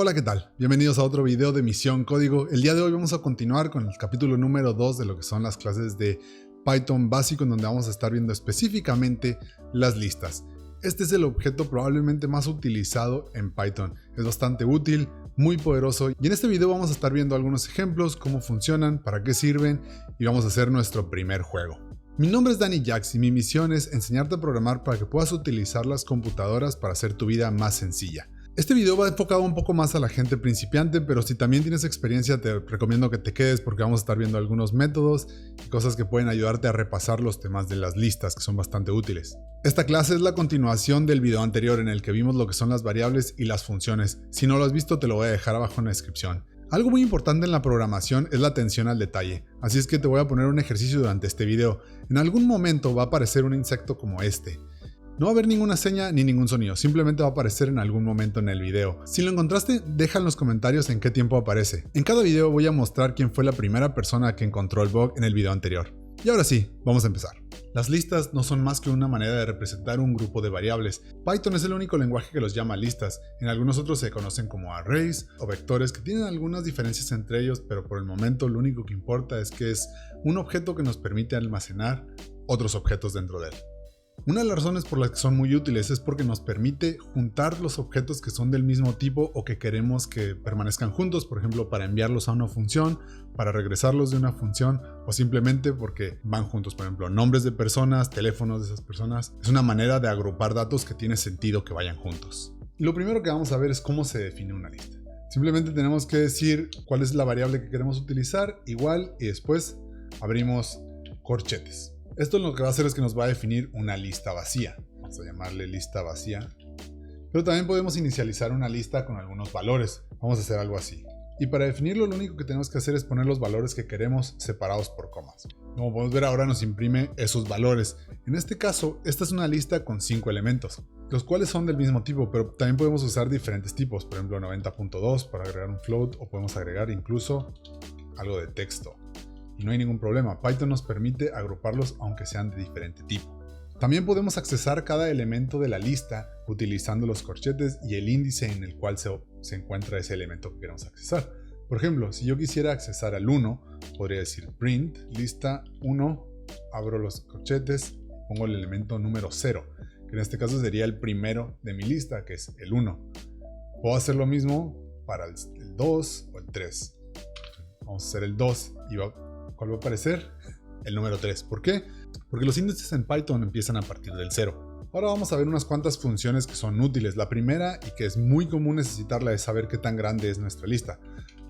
Hola, ¿qué tal? Bienvenidos a otro video de Misión Código. El día de hoy vamos a continuar con el capítulo número 2 de lo que son las clases de Python básico, en donde vamos a estar viendo específicamente las listas. Este es el objeto probablemente más utilizado en Python. Es bastante útil, muy poderoso, y en este video vamos a estar viendo algunos ejemplos, cómo funcionan, para qué sirven, y vamos a hacer nuestro primer juego. Mi nombre es Danny Jax y mi misión es enseñarte a programar para que puedas utilizar las computadoras para hacer tu vida más sencilla. Este video va enfocado un poco más a la gente principiante, pero si también tienes experiencia te recomiendo que te quedes porque vamos a estar viendo algunos métodos y cosas que pueden ayudarte a repasar los temas de las listas, que son bastante útiles. Esta clase es la continuación del video anterior en el que vimos lo que son las variables y las funciones. Si no lo has visto te lo voy a dejar abajo en la descripción. Algo muy importante en la programación es la atención al detalle, así es que te voy a poner un ejercicio durante este video. En algún momento va a aparecer un insecto como este. No va a haber ninguna seña ni ningún sonido, simplemente va a aparecer en algún momento en el video. Si lo encontraste, deja en los comentarios en qué tiempo aparece. En cada video voy a mostrar quién fue la primera persona que encontró el bug en el video anterior. Y ahora sí, vamos a empezar. Las listas no son más que una manera de representar un grupo de variables. Python es el único lenguaje que los llama listas. En algunos otros se conocen como arrays o vectores, que tienen algunas diferencias entre ellos, pero por el momento lo único que importa es que es un objeto que nos permite almacenar otros objetos dentro de él. Una de las razones por las que son muy útiles es porque nos permite juntar los objetos que son del mismo tipo o que queremos que permanezcan juntos, por ejemplo, para enviarlos a una función, para regresarlos de una función o simplemente porque van juntos, por ejemplo, nombres de personas, teléfonos de esas personas. Es una manera de agrupar datos que tiene sentido que vayan juntos. Y lo primero que vamos a ver es cómo se define una lista. Simplemente tenemos que decir cuál es la variable que queremos utilizar, igual, y después abrimos corchetes. Esto lo que va a hacer es que nos va a definir una lista vacía. Vamos a llamarle lista vacía. Pero también podemos inicializar una lista con algunos valores. Vamos a hacer algo así. Y para definirlo lo único que tenemos que hacer es poner los valores que queremos separados por comas. Como podemos ver ahora nos imprime esos valores. En este caso, esta es una lista con 5 elementos, los cuales son del mismo tipo, pero también podemos usar diferentes tipos. Por ejemplo 90.2 para agregar un float, o podemos agregar incluso algo de texto. Y no hay ningún problema, Python nos permite agruparlos aunque sean de diferente tipo. También podemos accesar cada elemento de la lista utilizando los corchetes y el índice en el cual se encuentra ese elemento que queremos accesar. Por ejemplo, si yo quisiera accesar al 1, podría decir print lista 1, abro los corchetes, pongo el elemento número 0, que en este caso sería el primero de mi lista, que es el 1. Puedo hacer lo mismo para el 2 o el 3. Vamos a hacer el 2 y ¿cuál va a aparecer? El número 3. ¿Por qué? Porque los índices en Python empiezan a partir del 0. Ahora vamos a ver unas cuantas funciones que son útiles. La primera, y que es muy común necesitarla, es saber qué tan grande es nuestra lista.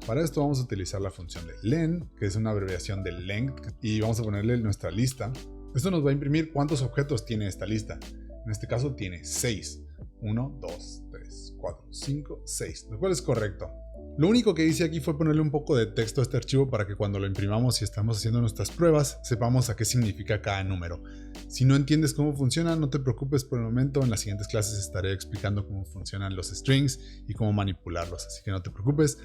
Para esto vamos a utilizar la función de len, que es una abreviación de length, y vamos a ponerle nuestra lista. Esto nos va a imprimir cuántos objetos tiene esta lista. En este caso tiene 6. 1, 2, 3, 4, 5, 6, lo cual es correcto. Lo único que hice aquí fue ponerle un poco de texto a este archivo para que cuando lo imprimamos y estamos haciendo nuestras pruebas, sepamos a qué significa cada número. Si no entiendes cómo funciona, no te preocupes por el momento. En las siguientes clases estaré explicando cómo funcionan los strings y cómo manipularlos, así que no te preocupes.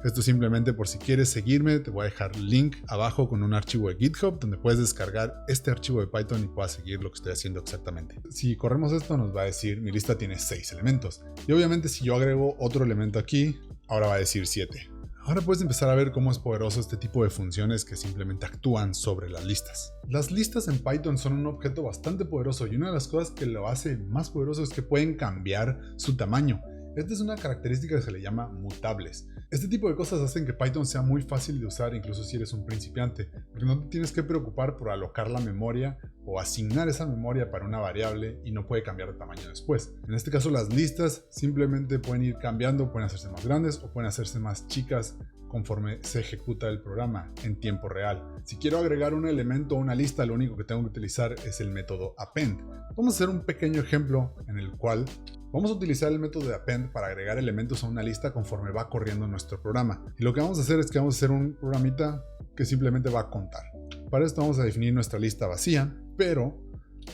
Esto simplemente por si quieres seguirme, te voy a dejar el link abajo con un archivo de GitHub donde puedes descargar este archivo de Python y puedas seguir lo que estoy haciendo exactamente. Si corremos esto nos va a decir mi lista tiene 6 elementos. Y obviamente si yo agrego otro elemento aquí, ahora va a decir 7. Ahora puedes empezar a ver cómo es poderoso este tipo de funciones que simplemente actúan sobre las listas. Las listas en Python son un objeto bastante poderoso y una de las cosas que lo hace más poderoso es que pueden cambiar su tamaño. Esta es una característica que se le llama mutables. Este tipo de cosas hacen que Python sea muy fácil de usar incluso si eres un principiante, porque no te tienes que preocupar por alocar la memoria o asignar esa memoria para una variable y no puede cambiar de tamaño después. En este caso las listas simplemente pueden ir cambiando, pueden hacerse más grandes o pueden hacerse más chicas conforme se ejecuta el programa en tiempo real. Si quiero agregar un elemento a una lista, lo único que tengo que utilizar es el método append. Vamos a hacer un pequeño ejemplo en el cual vamos a utilizar el método de append para agregar elementos a una lista conforme va corriendo nuestro programa. Y lo que vamos a hacer es que vamos a hacer un programita que simplemente va a contar. Para esto vamos a definir nuestra lista vacía, pero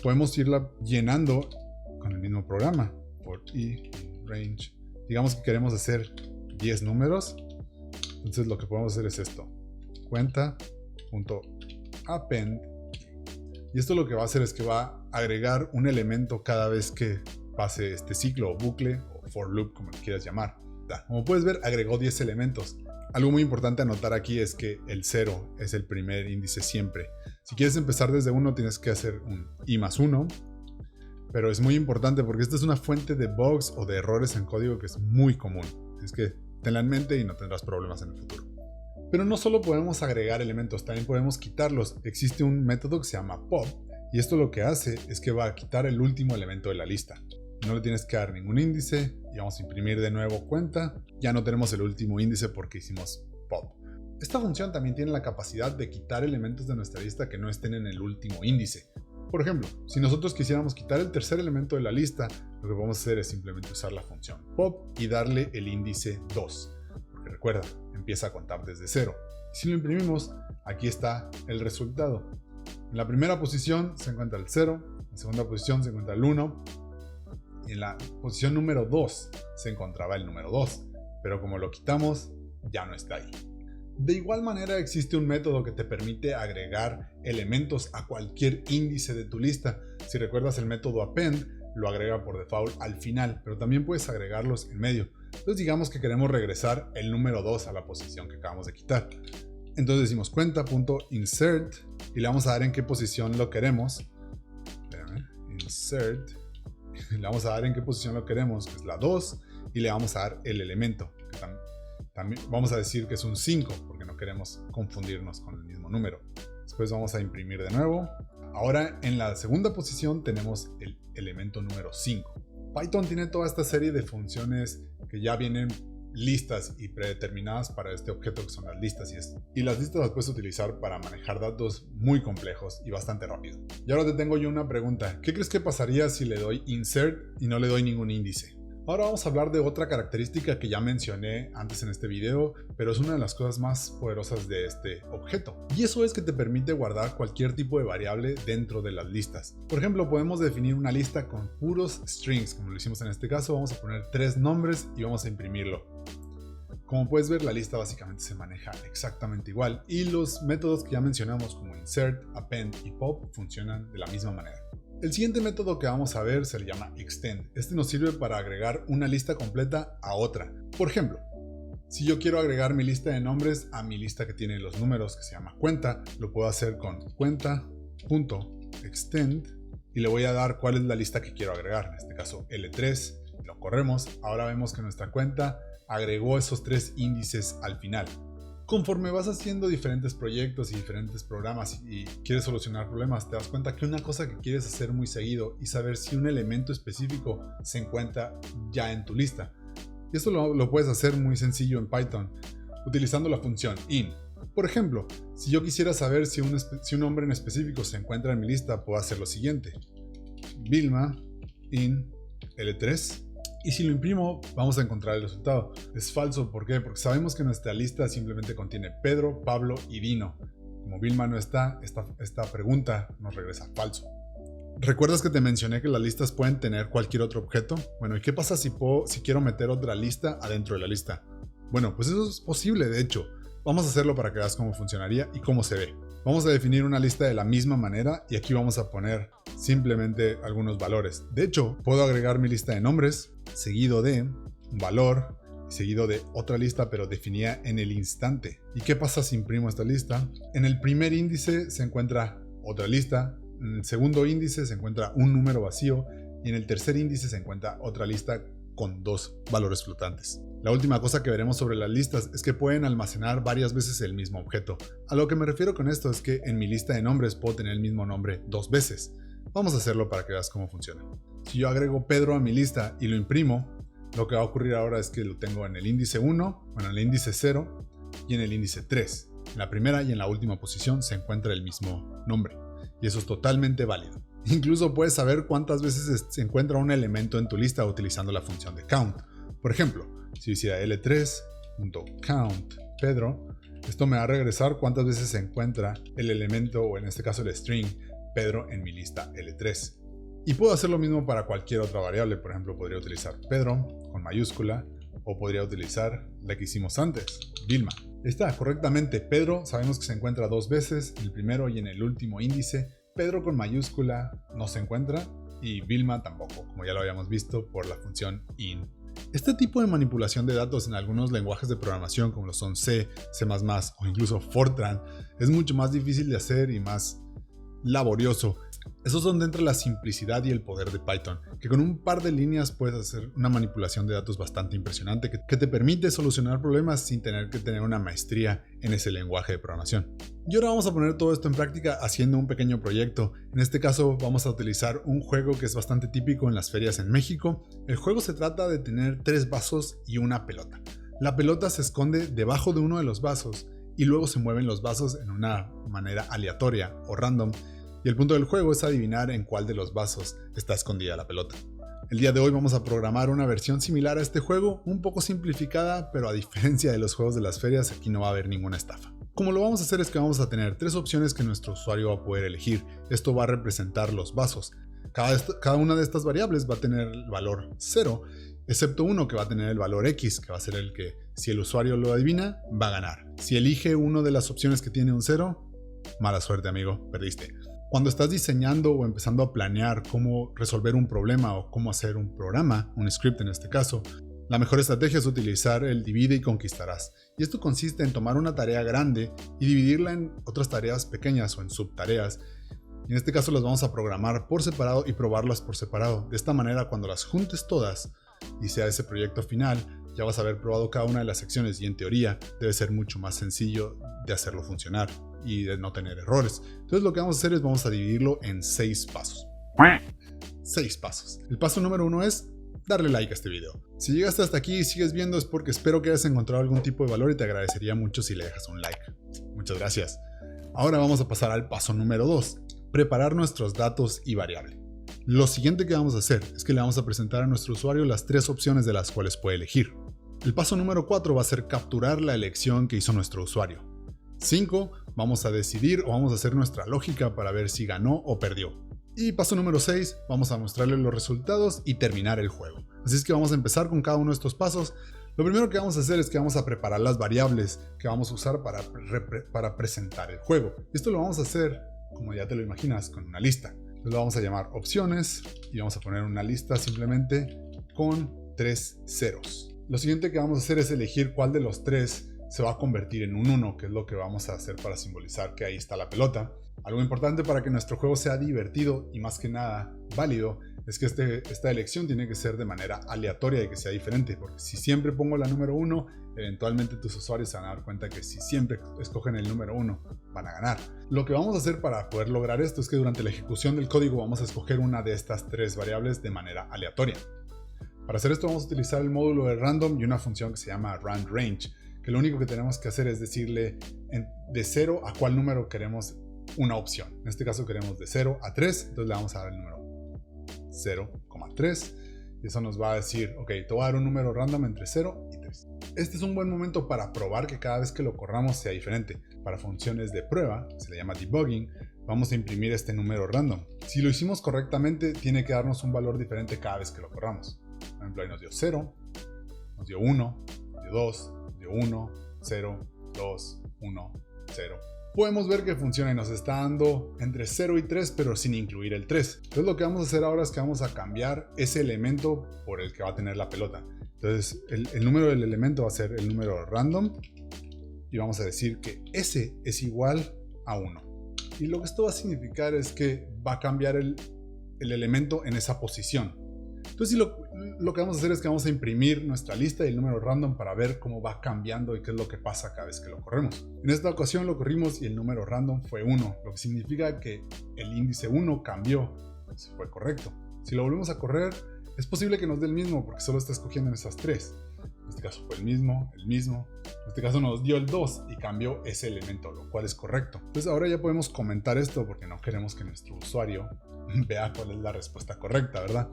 podemos irla llenando con el mismo programa. For i range. Digamos que queremos hacer 10 números. Entonces lo que podemos hacer es esto. Cuenta.append. Y esto lo que va a hacer es que va a agregar un elemento cada vez que pase este ciclo o bucle o for loop, como lo quieras llamar. Como puedes ver, agregó 10 elementos. Algo muy importante a notar aquí es que el 0 es el primer índice siempre. Si quieres empezar desde 1 tienes que hacer un i más 1. Pero es muy importante porque esta es una fuente de bugs o de errores en código que es muy común. Es que tenla en mente y no tendrás problemas en el futuro. Pero no solo podemos agregar elementos, también podemos quitarlos. Existe un método que se llama pop y esto lo que hace es que va a quitar el último elemento de la lista. No le tienes que dar ningún índice y vamos a imprimir de nuevo cuenta. Ya no tenemos el último índice porque hicimos pop. Esta función también tiene la capacidad de quitar elementos de nuestra lista que no estén en el último índice. Por ejemplo, si nosotros quisiéramos quitar el tercer elemento de la lista, lo que vamos a hacer es simplemente usar la función pop y darle el índice 2. Porque recuerda, empieza a contar desde 0. Si lo imprimimos, aquí está el resultado. En la primera posición se encuentra el 0, en la segunda posición se encuentra el 1, y en la posición número 2 se encontraba el número 2, pero como lo quitamos, ya no está ahí. De igual manera existe un método que te permite agregar elementos a cualquier índice de tu lista. Si recuerdas el método append, lo agrega por default al final, pero también puedes agregarlos en medio. Entonces digamos que queremos regresar el número 2 a la posición que acabamos de quitar. Entonces decimos cuenta.insert y le vamos a dar en qué posición lo queremos. Insert. Le vamos a dar en qué posición lo queremos, que es la 2, y le vamos a dar el elemento. También vamos a decir que es un 5, porque no queremos confundirnos con el mismo número. Después vamos a imprimir de nuevo. Ahora en la segunda posición tenemos el elemento número 5. Python tiene toda esta serie de funciones que ya vienen listas y predeterminadas para este objeto que son las listas. Y las listas las puedes utilizar para manejar datos muy complejos y bastante rápido. Y ahora te tengo yo una pregunta. ¿Qué crees que pasaría si le doy insert y no le doy ningún índice? Ahora vamos a hablar de otra característica que ya mencioné antes en este video, pero es una de las cosas más poderosas de este objeto. Y eso es que te permite guardar cualquier tipo de variable dentro de las listas. Por ejemplo, podemos definir una lista con puros strings, como lo hicimos en este caso. Vamos a poner 3 nombres y vamos a imprimirlo. Como puedes ver, la lista básicamente se maneja exactamente igual y los métodos que ya mencionamos como insert, append y pop funcionan de la misma manera. El siguiente método que vamos a ver se le llama extend. Este nos sirve para agregar una lista completa a otra. Por ejemplo, si yo quiero agregar mi lista de nombres a mi lista que tiene los números, que se llama cuenta, lo puedo hacer con cuenta.extend y le voy a dar cuál es la lista que quiero agregar. En este caso L3, lo corremos. Ahora vemos que nuestra cuenta agregó esos 3 índices al final. Conforme vas haciendo diferentes proyectos y diferentes programas y quieres solucionar problemas, te das cuenta que una cosa que quieres hacer muy seguido y saber si un elemento específico se encuentra ya en tu lista. Y esto lo puedes hacer muy sencillo en Python, utilizando la función in. Por ejemplo, si yo quisiera saber si un nombre en específico se encuentra en mi lista, puedo hacer lo siguiente. Vilma in L3. Y si lo imprimo, vamos a encontrar el resultado. Es falso, ¿por qué? Porque sabemos que nuestra lista simplemente contiene Pedro, Pablo y Dino. Como Vilma no está, esta pregunta nos regresa falso. ¿Recuerdas que te mencioné que las listas pueden tener cualquier otro objeto? Bueno, ¿y qué pasa si quiero meter otra lista adentro de la lista? Bueno, pues eso es posible, de hecho. Vamos a hacerlo para que veas cómo funcionaría y cómo se ve. Vamos a definir una lista de la misma manera y aquí vamos a poner simplemente algunos valores. De hecho, puedo agregar mi lista de nombres, seguido de un valor, seguido de otra lista, pero definida en el instante. ¿Y qué pasa si imprimo esta lista? En el primer índice se encuentra otra lista, en el segundo índice se encuentra un número vacío y en el tercer índice se encuentra otra lista con 2 valores flotantes. La última cosa que veremos sobre las listas es que pueden almacenar varias veces el mismo objeto. A lo que me refiero con esto es que en mi lista de nombres puedo tener el mismo nombre 2 veces. Vamos a hacerlo para que veas cómo funciona. Si yo agrego Pedro a mi lista y lo imprimo, lo que va a ocurrir ahora es que lo tengo en el índice 1, en el índice 0 y en el índice 3. En la primera y en la última posición se encuentra el mismo nombre. Y eso es totalmente válido. Incluso puedes saber cuántas veces se encuentra un elemento en tu lista utilizando la función de count. Por ejemplo, si hiciera L3.count Pedro, esto me va a regresar cuántas veces se encuentra el elemento, o en este caso el string, Pedro en mi lista L3. Y puedo hacer lo mismo para cualquier otra variable. Por ejemplo, podría utilizar Pedro con mayúscula o podría utilizar la que hicimos antes, Vilma. Está correctamente. Pedro sabemos que se encuentra 2 veces, en el primero y en el último índice. Pedro con mayúscula no se encuentra y Vilma tampoco, como ya lo habíamos visto por la función in. Este tipo de manipulación de datos en algunos lenguajes de programación como lo son C, C++ o incluso Fortran es mucho más difícil de hacer y más laborioso. Esos son dentro de la simplicidad y el poder de Python, que con un par de líneas puedes hacer una manipulación de datos bastante impresionante que te permite solucionar problemas sin tener que tener una maestría en ese lenguaje de programación. Y ahora vamos a poner todo esto en práctica haciendo un pequeño proyecto. En este caso vamos a utilizar un juego que es bastante típico en las ferias en México. El juego se trata de tener 3 vasos y una pelota. La pelota se esconde debajo de uno de los vasos y luego se mueven los vasos en una manera aleatoria o random. Y el punto del juego es adivinar en cuál de los vasos está escondida la pelota. El día de hoy vamos a programar una versión similar a este juego, un poco simplificada, pero a diferencia de los juegos de las ferias, aquí no va a haber ninguna estafa. Como lo vamos a hacer es que vamos a tener 3 opciones que nuestro usuario va a poder elegir. Esto va a representar los vasos. Cada una de estas variables va a tener el valor 0, excepto uno que va a tener el valor X, que va a ser el que, si el usuario lo adivina, va a ganar. Si elige una de las opciones que tiene un 0, mala suerte amigo, perdiste. Cuando estás diseñando o empezando a planear cómo resolver un problema o cómo hacer un programa, un script en este caso, la mejor estrategia es utilizar el divide y conquistarás. Y esto consiste en tomar una tarea grande y dividirla en otras tareas pequeñas o en subtareas. Y en este caso las vamos a programar por separado y probarlas por separado. De esta manera, cuando las juntes todas y sea ese proyecto final, ya vas a haber probado cada una de las secciones y en teoría debe ser mucho más sencillo de hacerlo funcionar y de no tener errores. Entonces lo que vamos a hacer es vamos a dividirlo en 6 pasos. 6 pasos. El paso número 1 es darle like a este video. Si llegaste hasta aquí y sigues viendo es porque espero que hayas encontrado algún tipo de valor y te agradecería mucho si le dejas un like. Muchas gracias. Ahora vamos a pasar al paso número 2. Preparar nuestros datos y variable. Lo siguiente que vamos a hacer es que le vamos a presentar a nuestro usuario las 3 opciones de las cuales puede elegir. El paso número 4 va a ser capturar la elección que hizo nuestro usuario. 5. Vamos a decidir o vamos a hacer nuestra lógica para ver si ganó o perdió. Y paso número 6, vamos a mostrarle los resultados y terminar el juego. Así es que vamos a empezar con cada uno de estos pasos. Lo primero que vamos a hacer es que vamos a preparar las variables que vamos a usar para presentar el juego. Esto lo vamos a hacer, como ya te lo imaginas, con una lista. Entonces lo vamos a llamar opciones y vamos a poner una lista simplemente con 3 ceros. Lo siguiente que vamos a hacer es elegir cuál de los 3 se va a convertir en un 1, que es lo que vamos a hacer para simbolizar que ahí está la pelota. Algo importante para que nuestro juego sea divertido y más que nada válido es que esta elección tiene que ser de manera aleatoria y que sea diferente, porque si siempre pongo la número 1, eventualmente tus usuarios se van a dar cuenta que si siempre escogen el número 1, van a ganar. Lo que vamos a hacer para poder lograr esto es que durante la ejecución del código vamos a escoger una de estas 3 variables de manera aleatoria. Para hacer esto vamos a utilizar el módulo de random y una función que se llama randRange, que lo único que tenemos que hacer es decirle de 0 a cuál número queremos una opción. En este caso queremos de 0 a 3, entonces le vamos a dar el número 0,3 y eso nos va a decir, ok, te voy a dar un número random entre 0 y 3. Este es un buen momento para probar que cada vez que lo corramos sea diferente. Para funciones de prueba, se le llama debugging, vamos a imprimir este número random. Si lo hicimos correctamente, tiene que darnos un valor diferente cada vez que lo corramos. Por ejemplo, ahí nos dio 0, nos dio 1, nos dio 2, nos dio 1, 0, 2, 1, 0. Podemos ver que funciona y nos está dando entre 0 y 3, pero sin incluir el 3. Entonces lo que vamos a hacer ahora es que vamos a cambiar ese elemento por el que va a tener la pelota. Entonces el número del elemento va a ser el número random y vamos a decir que ese es igual a 1. Y lo que esto va a significar es que va a cambiar el elemento en esa posición. Entonces lo que vamos a hacer es que vamos a imprimir nuestra lista y el número random para ver cómo va cambiando y qué es lo que pasa cada vez que lo corremos. En esta ocasión lo corrimos y el número random fue 1, lo que significa que el índice 1 cambió, pues fue correcto. Si lo volvemos a correr, es posible que nos dé el mismo porque solo está escogiendo en esas 3. En este caso fue el mismo. En este caso nos dio el 2 y cambió ese elemento, lo cual es correcto. Entonces ahora ya podemos comentar esto porque no queremos que nuestro usuario vea cuál es la respuesta correcta, ¿verdad?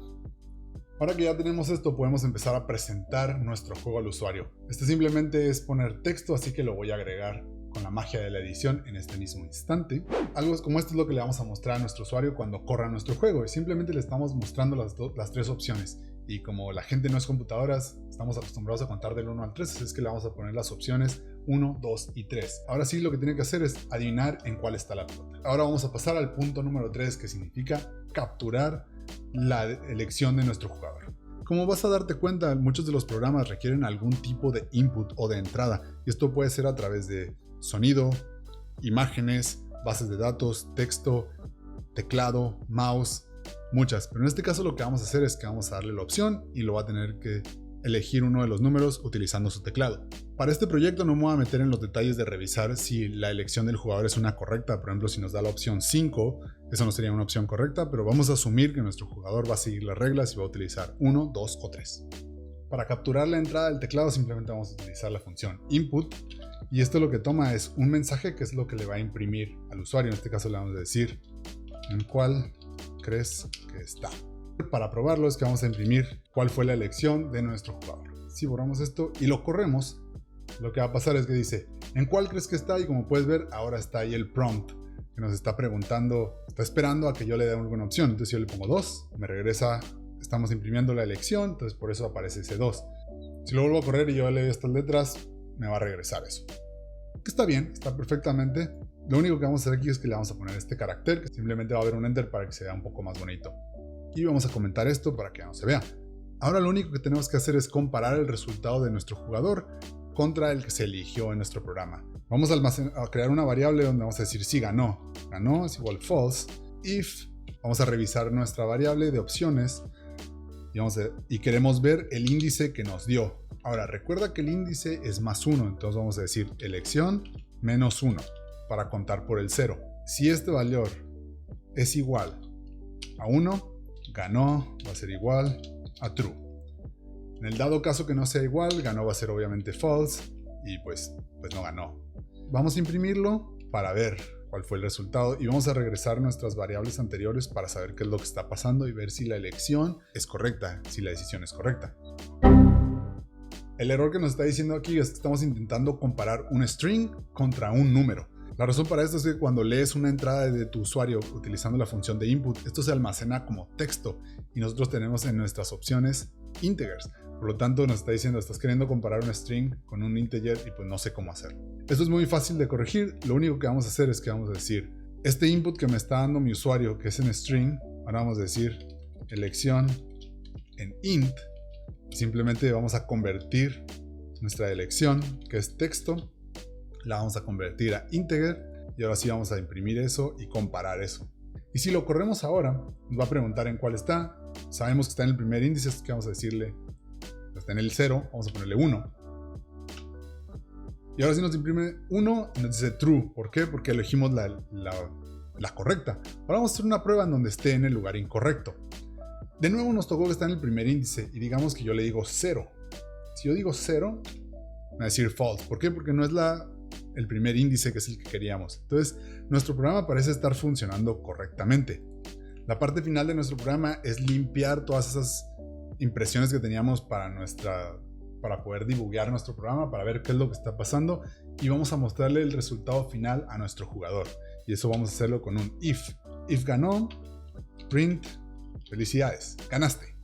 Ahora que ya tenemos esto, podemos empezar a presentar nuestro juego al usuario. Este simplemente es poner texto, así que lo voy a agregar con la magia de la edición en este mismo instante. Algo como esto es lo que le vamos a mostrar a nuestro usuario cuando corra nuestro juego. Y simplemente le estamos mostrando las 3 opciones. Y como la gente no es computadoras, estamos acostumbrados a contar del 1 al 3, así es que le vamos a poner las opciones 1, 2 y 3. Ahora sí, lo que tiene que hacer es adivinar en cuál está la pelota. Ahora vamos a pasar al punto número 3, que significa capturar la elección de nuestro jugador. Como vas a darte cuenta, muchos de los programas requieren algún tipo de input o de entrada, y esto puede ser a través de sonido, imágenes, bases de datos, texto, teclado, mouse, muchas. Pero en este caso lo que vamos a hacer es que vamos a darle la opción y lo va a tener que elegir uno de los números utilizando su teclado. Para este proyecto no me voy a meter en los detalles de revisar si la elección del jugador es una correcta. Por ejemplo, si nos da la opción 5, eso no sería una opción correcta, pero vamos a asumir que nuestro jugador va a seguir las reglas y va a utilizar 1, 2 o 3. Para capturar la entrada del teclado simplemente vamos a utilizar la función input, y esto lo que toma es un mensaje que es lo que le va a imprimir al usuario. En este caso le vamos a decir en cuál crees que está. Para probarlo es que vamos a imprimir cuál fue la elección de nuestro jugador. Si borramos esto y lo corremos, lo que va a pasar es que dice ¿en cuál crees que está? Y como puedes ver, ahora está ahí el prompt que nos está preguntando, está esperando a que yo le dé alguna opción. Entonces yo le pongo 2, me regresa, estamos imprimiendo la elección, entonces por eso aparece ese 2. Si lo vuelvo a correr y yo le doy estas letras, me va a regresar eso. Que está bien, está perfectamente. Lo único que vamos a hacer aquí es que le vamos a poner este carácter, que simplemente va a haber un enter para que se vea un poco más bonito. Y vamos a comentar esto para que no se vea. Ahora lo único que tenemos que hacer es comparar el resultado de nuestro jugador contra el que se eligió en nuestro programa. Vamos a crear una variable donde vamos a decir si ganó. Ganó es igual false. If, vamos a revisar nuestra variable de opciones y queremos ver el índice que nos dio. Ahora recuerda que el índice es más 1, entonces vamos a decir elección menos 1 para contar por el 0. Si este valor es igual a 1, ganó va a ser igual a true. En el dado caso que no sea igual, ganó va a ser obviamente false y pues no ganó. Vamos a imprimirlo para ver cuál fue el resultado y vamos a regresar nuestras variables anteriores para saber qué es lo que está pasando y ver si la elección es correcta, si la decisión es correcta. El error que nos está diciendo aquí es que estamos intentando comparar un string contra un número. La razón para esto es que cuando lees una entrada de tu usuario utilizando la función de input, esto se almacena como texto y nosotros tenemos en nuestras opciones integers. Por lo tanto nos está diciendo, estás queriendo comparar un string con un integer y pues no sé cómo hacerlo. Esto es muy fácil de corregir. Lo único que vamos a hacer es que vamos a decir, este input que me está dando mi usuario, que es en string, ahora vamos a decir elección en int. Simplemente vamos a convertir nuestra elección, que es texto, la vamos a convertir a integer y ahora sí vamos a imprimir eso y comparar eso. Y si lo corremos ahora, nos va a preguntar en cuál está. Sabemos que está en el primer índice, así que vamos a decirle, está en el 0, vamos a ponerle 1. Y ahora sí nos imprime 1 y nos dice true. ¿Por qué? Porque elegimos la correcta. Ahora vamos a hacer una prueba en donde esté en el lugar incorrecto. De nuevo nos tocó que está en el primer índice y digamos que yo le digo 0. Si yo digo 0, me va a decir false. ¿Por qué? Porque no es el primer índice que es el que queríamos. Entonces, nuestro programa parece estar funcionando correctamente. La parte final de nuestro programa es limpiar todas esas impresiones que teníamos para poder dibujar nuestro programa, para ver qué es lo que está pasando y vamos a mostrarle el resultado final a nuestro jugador. Y eso vamos a hacerlo con un if. If ganó, print, felicidades, ganaste.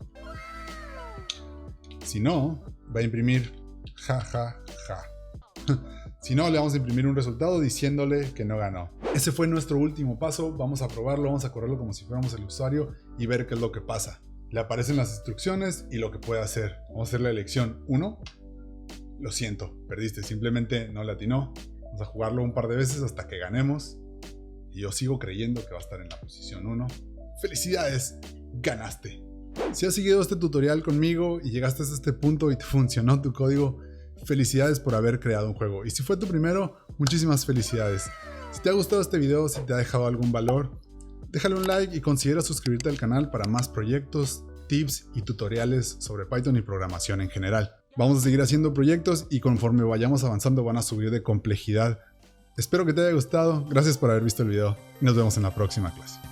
Si no, va a imprimir ja ja ja. Si no, le vamos a imprimir un resultado diciéndole que no ganó. Ese fue nuestro último paso. Vamos a probarlo, vamos a correrlo como si fuéramos el usuario y ver qué es lo que pasa. Le aparecen las instrucciones y lo que puede hacer. Vamos a hacer la elección 1. Lo siento, perdiste, simplemente no le atinó. Vamos a jugarlo un par de veces hasta que ganemos. Y yo sigo creyendo que va a estar en la posición 1. ¡Felicidades! ¡Ganaste! Si has seguido este tutorial conmigo y llegaste hasta este punto y te funcionó tu código, felicidades por haber creado un juego. Y si fue tu primero, muchísimas felicidades. Si te ha gustado este video, si te ha dejado algún valor, déjale un like y considera suscribirte al canal para más proyectos, tips y tutoriales sobre Python y programación en general. Vamos a seguir haciendo proyectos y conforme vayamos avanzando van a subir de complejidad. Espero que te haya gustado, gracias por haber visto el video y nos vemos en la próxima clase.